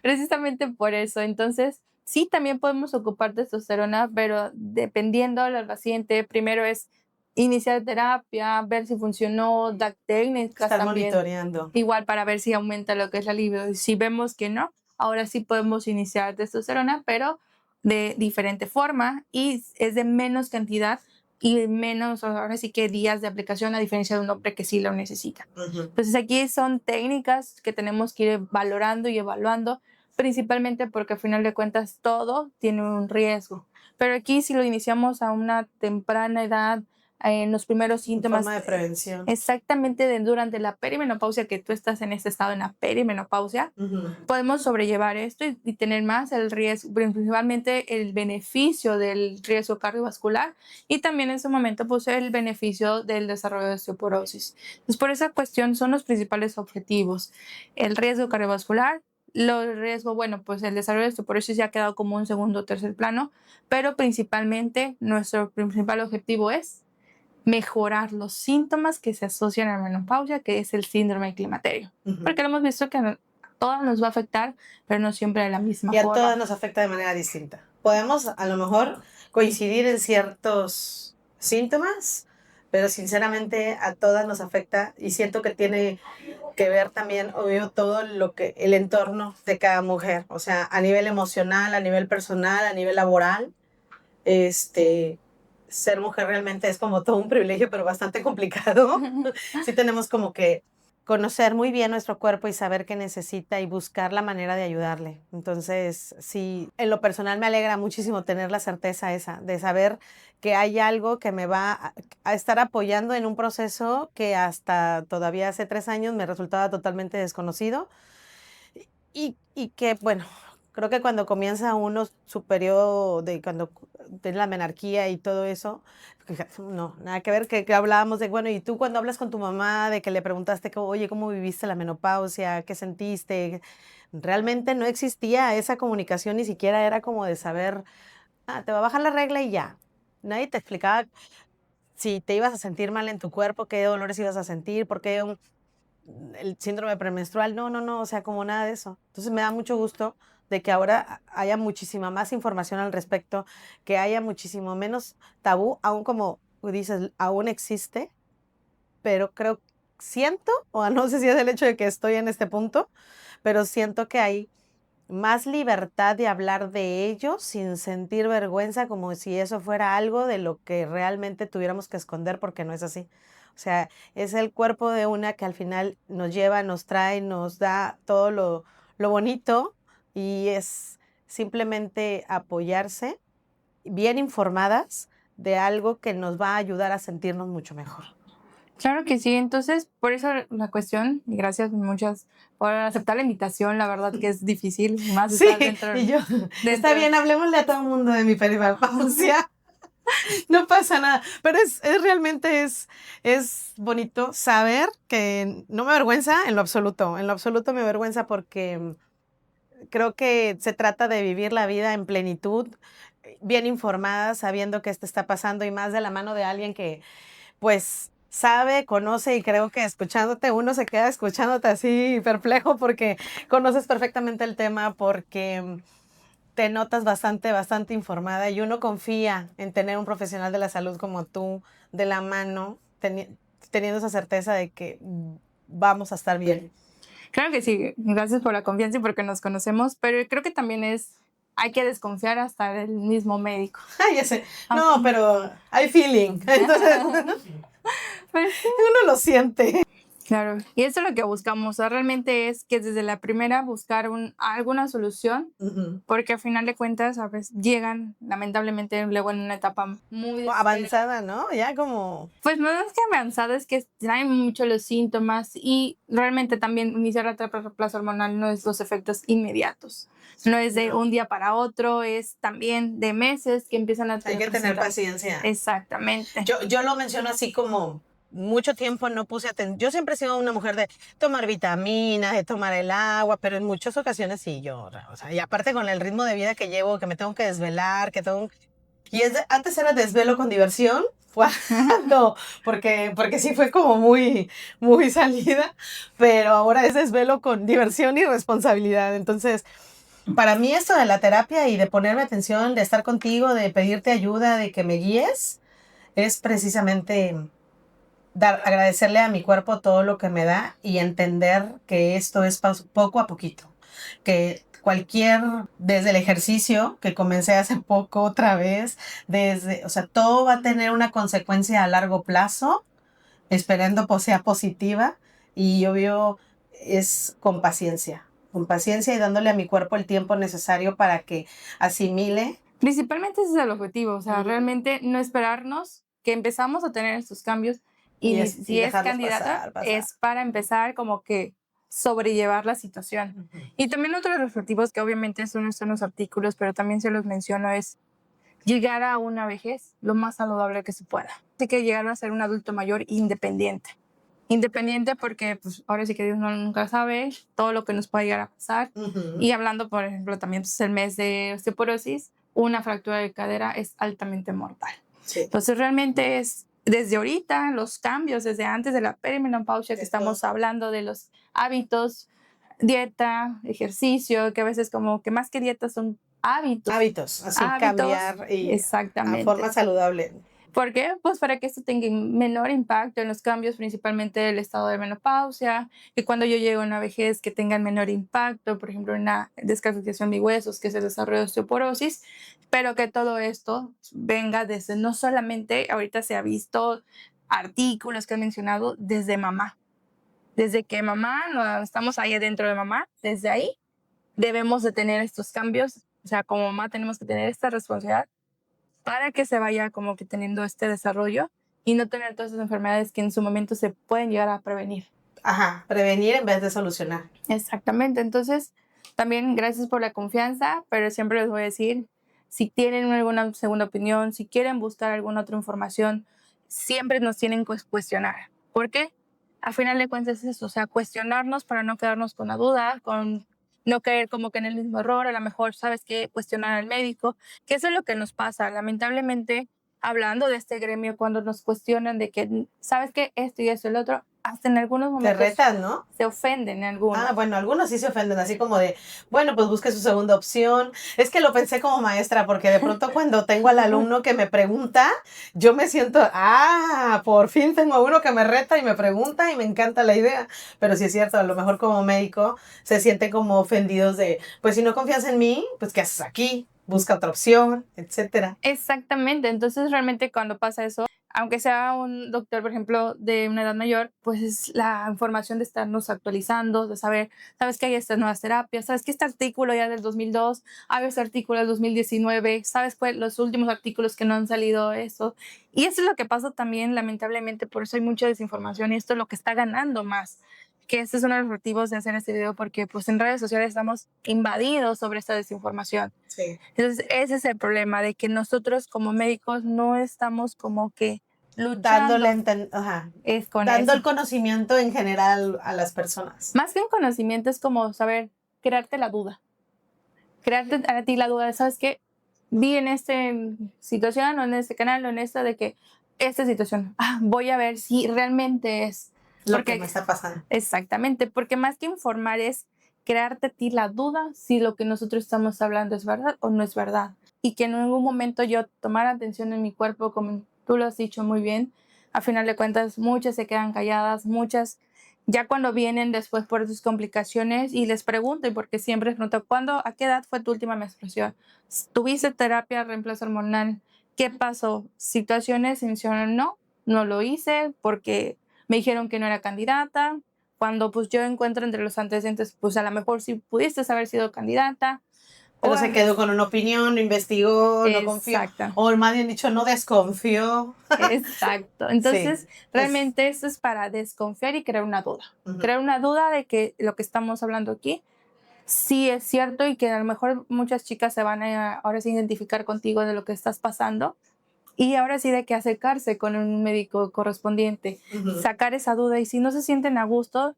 Precisamente por eso. Entonces, sí, también podemos ocupar testosterona, pero dependiendo del paciente, primero es iniciar terapia, ver si funcionó, dar técnicas Estar también. monitoreando. Igual para ver si aumenta lo que es la libido. Y si vemos que no, ahora sí podemos iniciar testosterona, pero de diferente forma y es de menos cantidad y menos, ahora sí que días de aplicación, a diferencia de un hombre que sí lo necesita. Entonces aquí son técnicas que tenemos que ir valorando y evaluando, principalmente porque al final de cuentas todo tiene un riesgo. Pero aquí si lo iniciamos a una temprana edad, en los primeros síntomas. Forma de prevención. Exactamente durante la perimenopausia, que tú estás en este estado, en la perimenopausia, podemos sobrellevar esto y tener más el riesgo, principalmente el beneficio del riesgo cardiovascular y también en su momento pues el beneficio del desarrollo de osteoporosis. Entonces por esa cuestión son los principales objetivos. El riesgo cardiovascular, el riesgo, bueno, pues el desarrollo de osteoporosis ya ha quedado como un segundo o tercer plano, pero principalmente nuestro principal objetivo es mejorar los síntomas que se asocian a la menopausia, que es el síndrome de climaterio. Porque lo hemos visto que a todas nos va a afectar, pero no siempre de la misma forma. Y a todas nos afecta de manera distinta. Podemos a lo mejor coincidir en ciertos síntomas, pero sinceramente a todas nos afecta y siento que tiene que ver también, obvio, todo el entorno de cada mujer, o sea, a nivel emocional, a nivel personal, a nivel laboral, Ser mujer realmente es como todo un privilegio, pero bastante complicado. Sí tenemos como que conocer muy bien nuestro cuerpo y saber qué necesita y buscar la manera de ayudarle. Entonces, sí, en lo personal me alegra muchísimo tener la certeza esa, de saber que hay algo que me va a estar apoyando en un proceso que hasta todavía hace 3 años me resultaba totalmente desconocido y que, bueno, creo que cuando comienza uno su periodo de cuando tiene la menarquía y todo eso, no, nada que ver, que hablábamos de, bueno, y tú cuando hablas con tu mamá, de que le preguntaste, oye, ¿cómo viviste la menopausia? ¿Qué sentiste? Realmente no existía esa comunicación, ni siquiera era como de saber, te va a bajar la regla y ya. Nadie te explicaba si te ibas a sentir mal en tu cuerpo, qué dolores ibas a sentir, por qué el síndrome premenstrual, no, no, no, o sea, como nada de eso. Entonces me da mucho gusto de que ahora haya muchísima más información al respecto, que haya muchísimo menos tabú, aún como dices, aún existe, pero siento, o no sé si es el hecho de que estoy en este punto, pero siento que hay más libertad de hablar de ello sin sentir vergüenza, como si eso fuera algo de lo que realmente tuviéramos que esconder, porque no es así. O sea, es el cuerpo de una que al final nos lleva, nos trae, nos da todo lo bonito y es simplemente apoyarse bien informadas de algo que nos va a ayudar a sentirnos mucho mejor. Claro que sí, entonces por eso la cuestión, y gracias muchas por aceptar la invitación, la verdad que es difícil, más Sí, estar dentro, y yo, está dentro. bien, hablemosle a todo el mundo de mi perimenopausia. No pasa nada, pero realmente es bonito saber que no me avergüenza en lo absoluto me avergüenza porque creo que se trata de vivir la vida en plenitud, bien informada, sabiendo que esto está pasando y más de la mano de alguien que pues sabe, conoce y creo que escuchándote uno se queda escuchándote así perplejo porque conoces perfectamente el tema, porque te notas bastante informada y uno confía en tener un profesional de la salud como tú de la mano, teniendo esa certeza de que vamos a estar bien. Claro que sí, gracias por la confianza y porque nos conocemos, pero creo que también hay que desconfiar hasta del mismo médico. Ay, ya sé. No, pero hay feeling. Entonces, Pues sí. uno lo siente. Claro, y eso es lo que buscamos, o sea, realmente es que desde la primera buscar alguna solución, Ujú. porque al final de cuentas a veces llegan lamentablemente luego en una etapa muy desesperada. Avanzada, ¿no? Ya como... Pues más que avanzada es que traen mucho los síntomas y realmente también iniciar la terapia de reemplazo hormonal no es los efectos inmediatos, no es de No. un día para otro, es también de meses que empiezan a Hay que tener paciencia. Exactamente. Yo lo menciono así como mucho tiempo no puse atención. Yo siempre he sido una mujer de tomar vitaminas, de tomar el agua, pero en muchas ocasiones sí, o sea, y aparte con el ritmo de vida que llevo, que me tengo que desvelar, antes era desvelo con diversión, cuando, porque sí fue como muy salida, pero ahora es desvelo con diversión y responsabilidad. Entonces, para mí esto de la terapia y de ponerme atención, de estar contigo, de pedirte ayuda, de que me guíes, es precisamente agradecerle a mi cuerpo todo lo que me da y entender que esto es poco a poquito. Que desde el ejercicio que comencé hace poco otra vez, o sea, todo va a tener una consecuencia a largo plazo, esperando sea positiva y obvio es con paciencia y dándole a mi cuerpo el tiempo necesario para que asimile. Principalmente ese es el objetivo, o sea, realmente no esperarnos que empezamos a tener estos cambios y si Y es dejarlos candidata pasar. es para empezar como que sobrellevar la situación. Y también otro de los objetivos que obviamente eso no está en los artículos, pero también se los menciono es llegar a una vejez lo más saludable que se pueda. Así que llegar a ser un adulto mayor independiente. Independiente porque pues, ahora sí que Dios nunca sabe todo lo que nos puede llegar a pasar. Y hablando, por ejemplo, también pues, el mes de osteoporosis, una fractura de cadera es altamente mortal. Sí. Entonces realmente es desde ahorita los cambios, desde antes de la perimenopausia que estamos hablando de los hábitos, dieta, ejercicio, que a veces como que más que dieta son hábitos. Hábitos, así cambiar y a Exactamente. forma saludable. ¿Por qué? Pues para que esto tenga menor impacto en los cambios, principalmente del estado de menopausia, que cuando yo llego a una vejez que tengan menor impacto, por ejemplo, una descalcificación de huesos, que es el desarrollo de osteoporosis, pero que todo esto venga desde, no solamente, ahorita se ha visto artículos que han mencionado desde mamá, desde que mamá, no, estamos ahí adentro de mamá, desde ahí debemos de tener estos cambios, o sea, como mamá tenemos que tener esta responsabilidad para que se vaya como que teniendo este desarrollo y no tener todas esas enfermedades que en su momento se pueden llegar a prevenir. Ajá, prevenir en vez de solucionar. Exactamente, entonces también gracias por la confianza, pero siempre les voy a decir, si tienen alguna segunda opinión, si quieren buscar alguna otra información, siempre nos tienen que cuestionar. ¿Por qué? A final de cuentas es eso, o sea, cuestionarnos para no quedarnos con la duda, con no caer como que en el mismo error, a lo mejor, ¿sabes qué? Cuestionar al médico, que eso es lo que nos pasa, lamentablemente, hablando de este gremio, cuando nos cuestionan de que, ¿sabes qué? Esto y esto y el otro, hasta en algunos Te momentos retan, ¿no? se ofenden algunos. Ah, bueno, algunos sí se ofenden, así como de, bueno, pues busque su segunda opción. Es que lo pensé como maestra, porque de pronto cuando tengo al alumno que me pregunta, yo me siento, por fin tengo a uno que me reta y me pregunta y me encanta la idea. Pero sí es cierto, a lo mejor como médico se sienten como ofendidos de, pues si no confías en mí, pues ¿qué haces aquí? Busca otra opción, etcétera. Exactamente, entonces realmente cuando pasa eso, aunque sea un doctor, por ejemplo, de una edad mayor, pues es la información de estarnos actualizando, de saber, sabes que hay estas nuevas terapias, sabes que este artículo ya del 2002, hay este artículo del 2019, sabes pues los últimos artículos que no han salido, eso. Y eso es lo que pasa también, lamentablemente, por eso hay mucha desinformación y esto es lo que está ganando más. Que este es uno de los motivos de hacer este video, porque pues en redes sociales estamos invadidos sobre esta desinformación. Sí. Entonces, ese es el problema, de que nosotros como médicos no estamos como que luchando es con Dando eso. el conocimiento en general a las personas. Más que un conocimiento es como saber crearte la duda. Crearte a ti la duda de, ¿sabes qué? Vi en esta situación o en este canal o en esta de que esta situación, voy a ver si realmente es. Lo que me está pasando. Exactamente, porque más que informar es crearte a ti la duda si lo que nosotros estamos hablando es verdad o no es verdad. Y que en ningún momento yo tomara atención en mi cuerpo, como tú lo has dicho muy bien. A final de cuentas, muchas se quedan calladas, muchas ya cuando vienen después por sus complicaciones y les pregunto, y porque siempre les pregunto, a qué edad fue tu última menstruación? ¿Tuviste terapia de reemplazo hormonal? ¿Qué pasó? Situaciones mencionan, no lo hice porque me dijeron que no era candidata. Cuando pues yo encuentro entre los antecedentes, pues a lo mejor sí pudiste haber sido candidata. Pero se quedó con una opinión, no investigó, no confió. Exacto. O más bien dicho, no desconfió. Exacto. Entonces, Sí, realmente eso es para desconfiar y crear una duda. Crear una duda de que lo que estamos hablando aquí sí es cierto y que a lo mejor muchas chicas se van a ahora sí identificar contigo de lo que estás pasando. Y ahora sí de que acercarse con un médico correspondiente, sacar esa duda y si no se sienten a gusto,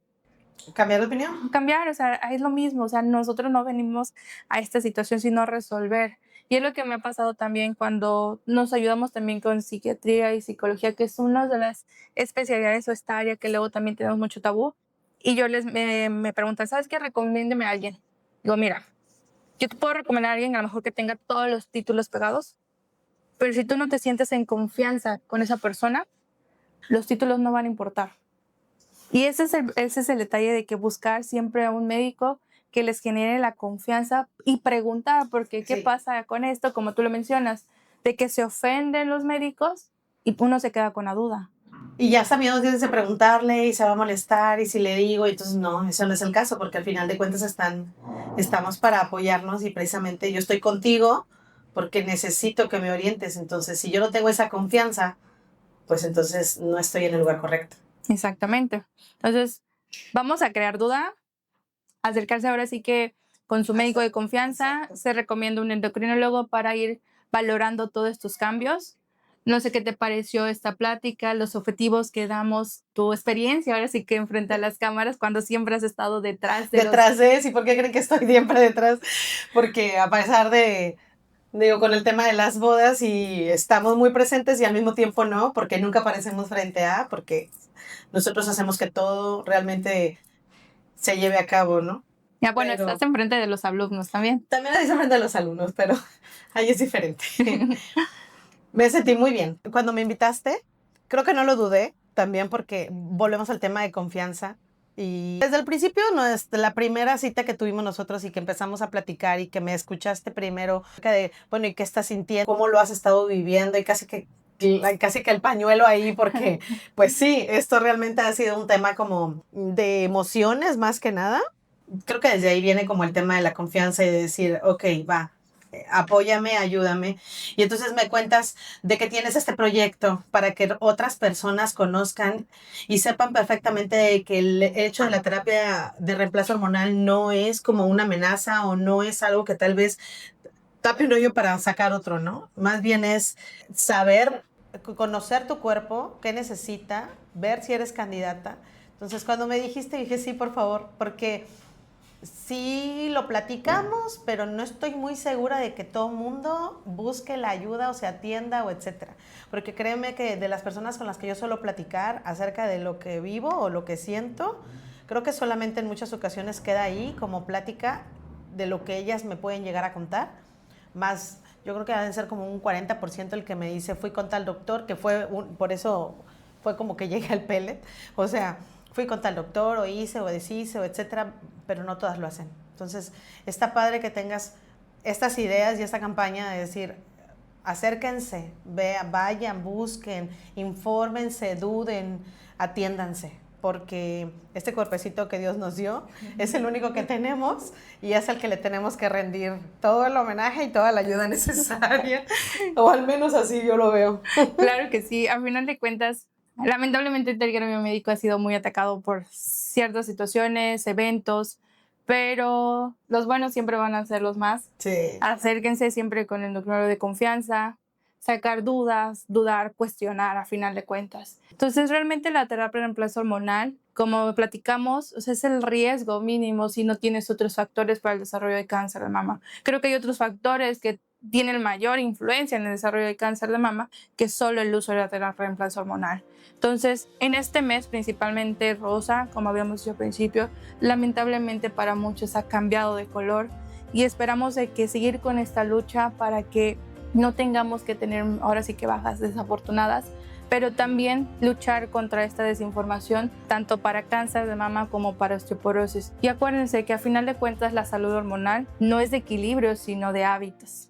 cambiar de opinión. cambiar, o sea, es lo mismo, o sea, nosotros no venimos a esta situación sino a resolver. Y es lo que me ha pasado también cuando nos ayudamos también con psiquiatría y psicología, que es una de las especialidades o esta área que luego también tenemos mucho tabú. Y yo me preguntan, ¿sabes qué? Recomiéndeme a alguien. Digo, mira, yo te puedo recomendar a alguien a lo mejor que tenga todos los títulos pegados, pero si tú no te sientes en confianza con esa persona, los títulos no van a importar. Y ese es el detalle de que buscar siempre a un médico que les genere la confianza y preguntar, porque ¿qué pasa con esto? Como tú lo mencionas, de que se ofenden los médicos y uno se queda con la duda. Y ya está miedo de preguntarle y se va a molestar y si le digo, entonces no, eso no es el caso, porque al final de cuentas estamos para apoyarnos y precisamente yo estoy contigo porque necesito que me orientes. Entonces, si yo no tengo esa confianza, pues entonces no estoy en el lugar correcto. Exactamente. Entonces, vamos a crear duda, acercarse ahora sí que con su médico de confianza. Se recomienda un endocrinólogo para ir valorando todos estos cambios. No sé qué te pareció esta plática, los objetivos que damos, tu experiencia ahora sí que enfrente a las cámaras cuando siempre has estado detrás de ¿Sí? ¿Por qué creen que estoy siempre detrás? Porque a pesar con el tema de las bodas y estamos muy presentes y al mismo tiempo no, porque nunca aparecemos frente a, porque nosotros hacemos que todo realmente se lleve a cabo, ¿no? Ya, bueno, estás enfrente de los alumnos también. También lo dice frente a los alumnos, pero ahí es diferente. Me sentí muy bien. Cuando me invitaste, creo que no lo dudé, también porque volvemos al tema de confianza. Y desde el principio, no es la primera cita que tuvimos nosotros y que empezamos a platicar y que me escuchaste primero, de, bueno, ¿y qué estás sintiendo? ¿Cómo lo has estado viviendo? Y casi que el pañuelo ahí, porque pues sí, esto realmente ha sido un tema como de emociones más que nada. Creo que desde ahí viene como el tema de la confianza y de decir, ok, va, apóyame, ayúdame. Y entonces me cuentas de que tienes este proyecto para que otras personas conozcan y sepan perfectamente que el hecho de la terapia de reemplazo hormonal no es como una amenaza o no es algo que tal vez tape un hoyo para sacar otro, ¿no? Más bien es saber, conocer tu cuerpo, qué necesita, ver si eres candidata. Entonces, cuando me dijiste, dije, sí, por favor, porque sí lo platicamos, pero no estoy muy segura de que todo el mundo busque la ayuda o se atienda o etcétera. Porque créeme que de las personas con las que yo suelo platicar acerca de lo que vivo o lo que siento, creo que solamente en muchas ocasiones queda ahí como plática de lo que ellas me pueden llegar a contar. Más, yo creo que deben ser como un 40% el que me dice, fui con tal doctor, que por eso fue como que llegué al pellet. O sea, fui con tal doctor, o hice, o deshice, o etcétera, pero no todas lo hacen. Entonces, está padre que tengas estas ideas y esta campaña de decir, acérquense, vayan, busquen, infórmense, duden, atiéndanse, porque este cuerpecito que Dios nos dio es el único que tenemos y es el que le tenemos que rendir todo el homenaje y toda la ayuda necesaria, o al menos así yo lo veo. Claro que sí, a final de cuentas, lamentablemente el gremio médico ha sido muy atacado por ciertas situaciones, eventos, pero los buenos siempre van a ser los más. Sí. Acérquense siempre con el endocrinólogo de confianza, sacar dudas, dudar, cuestionar a final de cuentas. Entonces, realmente la terapia de reemplazo hormonal, como platicamos, o sea, es el riesgo mínimo si no tienes otros factores para el desarrollo de cáncer de mama. Creo que hay otros factores que tienen mayor influencia en el desarrollo de cáncer de mama que solo el uso de la terapia de reemplazo hormonal. Entonces, en este mes, principalmente rosa, como habíamos dicho al principio, lamentablemente para muchos ha cambiado de color y esperamos de que seguir con esta lucha para que no tengamos que tener ahora sí que bajas desafortunadas, pero también luchar contra esta desinformación tanto para cáncer de mama como para osteoporosis. Y acuérdense que a final de cuentas la salud hormonal no es de equilibrio, sino de hábitos.